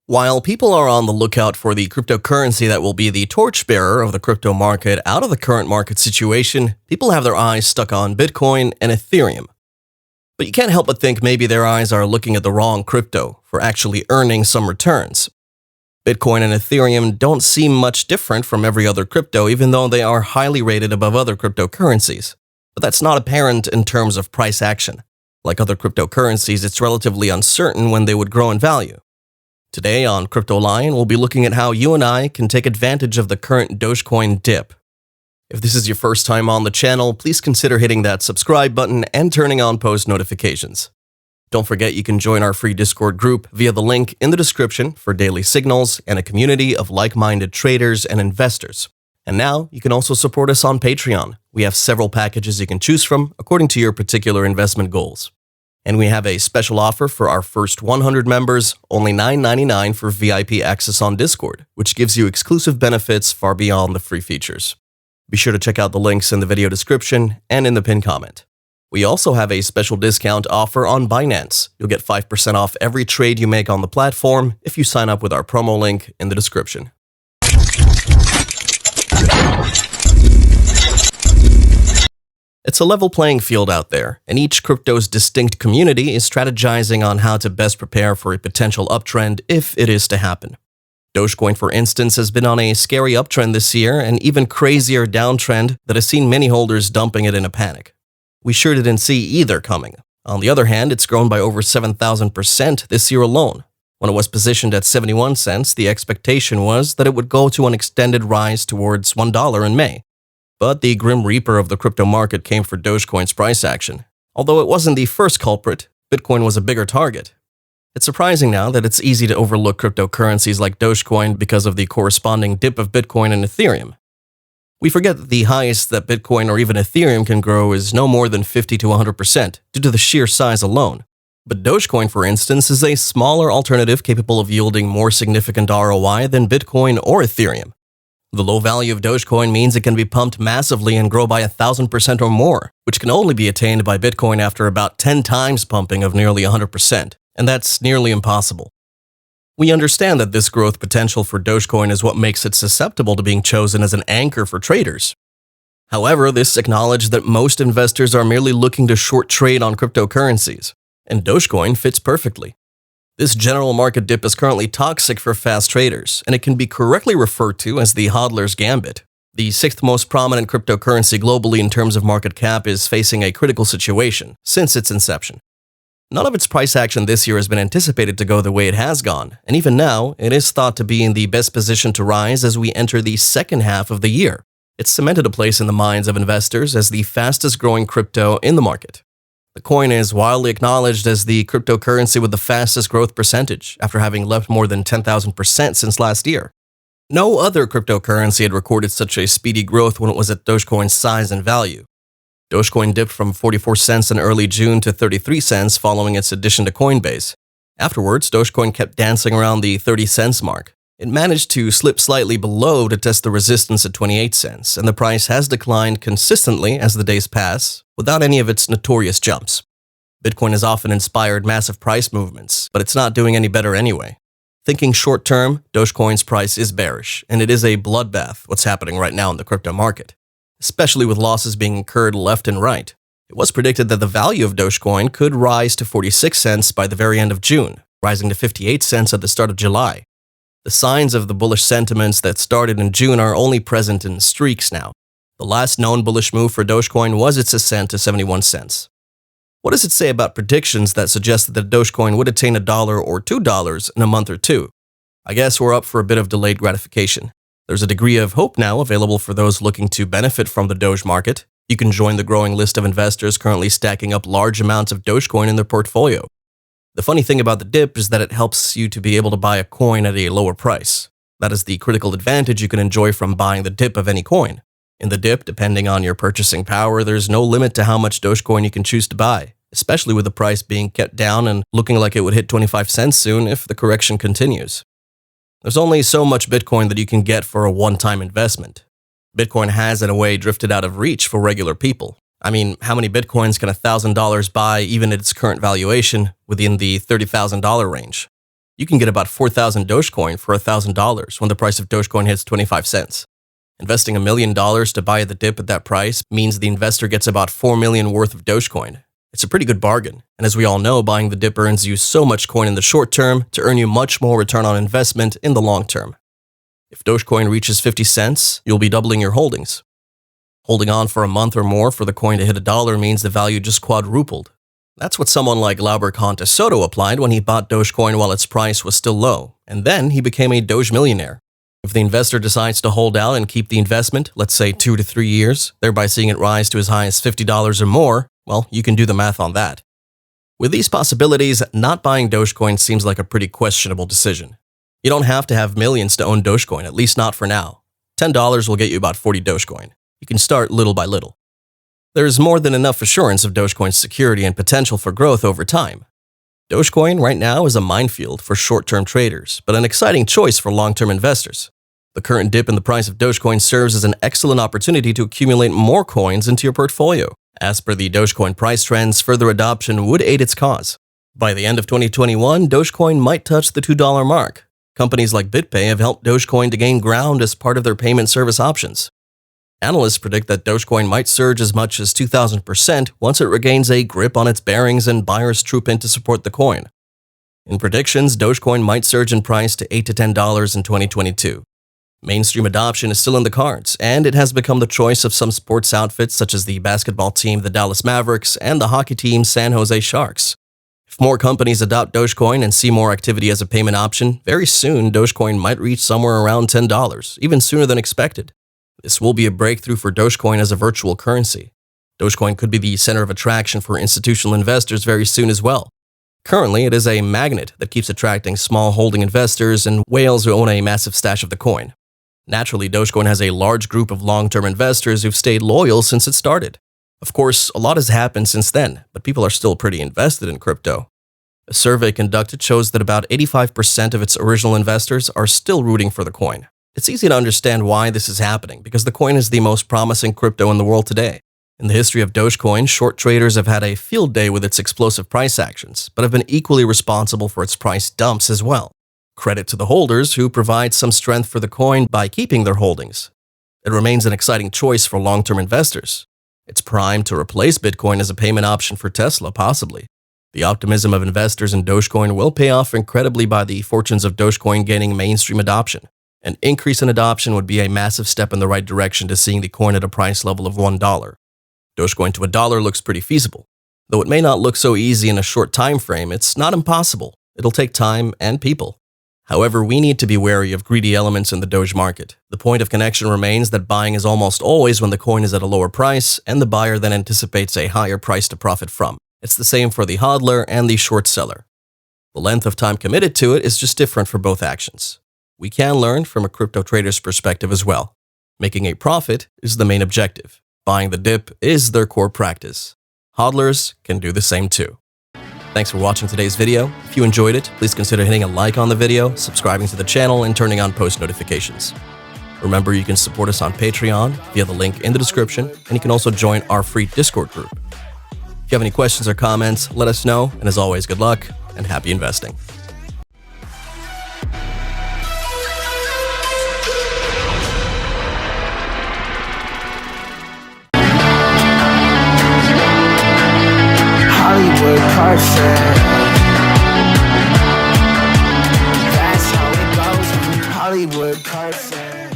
While people are on the lookout for the cryptocurrency that will be the torchbearer of the crypto market out of the current market situation, people have their eyes stuck on Bitcoin and Ethereum. But you can't help but think maybe their eyes are looking at the wrong crypto for actually earning some returns. Bitcoin and Ethereum don't seem much different from every other crypto, even though they are highly rated above other cryptocurrencies. But that's not apparent in terms of price action. Like other cryptocurrencies, it's relatively uncertain when they would grow in value. Today on Crypto Lion, we'll be looking at how you and I can take advantage of the current Dogecoin dip. If this is your first time on the channel, please consider hitting that subscribe button and turning on post notifications. Don't forget you can join our free Discord group via the link in the description for daily signals and a community of like-minded traders and investors. And now, you can also support us on Patreon. We have several packages you can choose from according to your particular investment goals. And we have a special offer for our first 100 members, only $9.99 for VIP access on Discord, which gives you exclusive benefits far beyond the free features. Be sure to check out the links in the video description and in the pinned comment. We also have a special discount offer on Binance. You'll get 5% off every trade you make on the platform if you sign up with our promo link in the description. It's a level playing field out there, and each crypto's distinct community is strategizing on how to best prepare for a potential uptrend if it is to happen. Dogecoin, for instance, has been on a scary uptrend this year, and even crazier downtrend that has seen many holders dumping it in a panic. We sure didn't see either coming. On the other hand, it's grown by over 7,000% this year alone. When it was positioned at 71 cents, the expectation was that it would go to an extended rise towards $1 in May. But the grim reaper of the crypto market came for Dogecoin's price action. Although it wasn't the first culprit, Bitcoin was a bigger target. It's surprising now that it's easy to overlook cryptocurrencies like Dogecoin because of the corresponding dip of Bitcoin and Ethereum. We forget that the highest that Bitcoin or even Ethereum can grow is no more than 50 to 100% due to the sheer size alone. But Dogecoin, for instance, is a smaller alternative capable of yielding more significant ROI than Bitcoin or Ethereum. The low value of Dogecoin means it can be pumped massively and grow by 1,000% or more, which can only be attained by Bitcoin after about 10 times pumping of nearly 100%, and that's nearly impossible. We understand that this growth potential for Dogecoin is what makes it susceptible to being chosen as an anchor for traders. However, this acknowledges that most investors are merely looking to short trade on cryptocurrencies, and Dogecoin fits perfectly. This general market dip is currently toxic for fast traders, and it can be correctly referred to as the hodler's gambit. The sixth most prominent cryptocurrency globally in terms of market cap is facing a critical situation since its inception. None of its price action this year has been anticipated to go the way it has gone, and even now, it is thought to be in the best position to rise as we enter the second half of the year. It's cemented a place in the minds of investors as the fastest growing crypto in the market. The coin is widely acknowledged as the cryptocurrency with the fastest growth percentage, after having leapt more than 10,000% since last year. No other cryptocurrency had recorded such a speedy growth when it was at Dogecoin's size and value. Dogecoin dipped from 44 cents in early June to 33 cents following its addition to Coinbase. Afterwards, Dogecoin kept dancing around the 30 cents mark. It managed to slip slightly below to test the resistance at 28 cents, and the price has declined consistently as the days pass, without any of its notorious jumps. Bitcoin has often inspired massive price movements, but it's not doing any better anyway. Thinking short term, Dogecoin's price is bearish, and it is a bloodbath what's happening right now in the crypto market, especially with losses being incurred left and right. It was predicted that the value of Dogecoin could rise to 46 cents by the very end of June, rising to 58 cents at the start of July. The signs of the bullish sentiments that started in June are only present in streaks now. The last known bullish move for Dogecoin was its ascent to 71 cents. What does it say about predictions that suggested that Dogecoin would attain $1 or $2 in a month or two? I guess we're up for a bit of delayed gratification. There's a degree of hope now available for those looking to benefit from the Doge market. You can join the growing list of investors currently stacking up large amounts of Dogecoin in their portfolio. The funny thing about the dip is that it helps you to be able to buy a coin at a lower price. That is the critical advantage you can enjoy from buying the dip of any coin. In the dip, depending on your purchasing power, there's no limit to how much Dogecoin you can choose to buy, especially with the price being kept down and looking like it would hit 25 cents soon if the correction continues. There's only so much Bitcoin that you can get for a one-time investment. Bitcoin has, in a way, drifted out of reach for regular people. I mean, how many Bitcoins can $1,000 buy even at its current valuation within the $30,000 range? You can get about 4,000 Dogecoin for $1,000 when the price of Dogecoin hits 25 cents. Investing $1 million to buy the dip at that price means the investor gets about 4 million worth of Dogecoin. It's a pretty good bargain, and as we all know, buying the dip earns you so much coin in the short term to earn you much more return on investment in the long term. If Dogecoin reaches 50 cents, you'll be doubling your holdings. Holding on for a month or more for the coin to hit $1 means the value just quadrupled. That's what someone like Glauber Conte Soto applied when he bought Dogecoin while its price was still low, and then he became a Doge millionaire. If the investor decides to hold out and keep the investment, let's say 2 to 3 years, thereby seeing it rise to as high as $50 or more, well, you can do the math on that. With these possibilities, not buying Dogecoin seems like a pretty questionable decision. You don't have to have millions to own Dogecoin, at least not for now. $10 will get you about 40 Dogecoin. You can start little by little. There is more than enough assurance of Dogecoin's security and potential for growth over time. Dogecoin right now is a minefield for short-term traders, but an exciting choice for long-term investors. The current dip in the price of Dogecoin serves as an excellent opportunity to accumulate more coins into your portfolio. As per the Dogecoin price trends, further adoption would aid its cause. By the end of 2021, Dogecoin might touch the $2 mark. Companies like BitPay have helped Dogecoin to gain ground as part of their payment service options. Analysts predict that Dogecoin might surge as much as 2,000% once it regains a grip on its bearings and buyers troop in to support the coin. In predictions, Dogecoin might surge in price to $8 to $10 in 2022. Mainstream adoption is still in the cards, and it has become the choice of some sports outfits such as the basketball team the Dallas Mavericks and the hockey team San Jose Sharks. If more companies adopt Dogecoin and see more activity as a payment option, very soon Dogecoin might reach somewhere around $10, even sooner than expected. This will be a breakthrough for Dogecoin as a virtual currency. Dogecoin could be the center of attraction for institutional investors very soon as well. Currently, it is a magnet that keeps attracting small holding investors and whales who own a massive stash of the coin. Naturally, Dogecoin has a large group of long-term investors who've stayed loyal since it started. Of course, a lot has happened since then, but people are still pretty invested in crypto. A survey conducted shows that about 85% of its original investors are still rooting for the coin. It's easy to understand why this is happening because the coin is the most promising crypto in the world today. In the history of Dogecoin, short traders have had a field day with its explosive price actions, but have been equally responsible for its price dumps as well. Credit to the holders who provide some strength for the coin by keeping their holdings. It remains an exciting choice for long-term investors. It's primed to replace Bitcoin as a payment option for Tesla, possibly. The optimism of investors in Dogecoin will pay off incredibly by the fortunes of Dogecoin gaining mainstream adoption. An increase in adoption would be a massive step in the right direction to seeing the coin at a price level of $1. Dogecoin to $1 looks pretty feasible. Though it may not look so easy in a short time frame, it's not impossible. It'll take time and people. However, we need to be wary of greedy elements in the Doge market. The point of connection remains that buying is almost always when the coin is at a lower price and the buyer then anticipates a higher price to profit from. It's the same for the hodler and the short seller. The length of time committed to it is just different for both actions. We can learn from a crypto trader's perspective as well. Making a profit is the main objective. Buying the dip is their core practice. Hodlers can do the same too. Thanks for watching today's video. If you enjoyed it, please consider hitting a like on the video, subscribing to the channel, and turning on post notifications. Remember, you can support us on Patreon via the link in the description, and you can also join our free Discord group. If you have any questions or comments, let us know, and as always, good luck and happy investing. Hollywood Carson. That's how it goes. Hollywood Carson.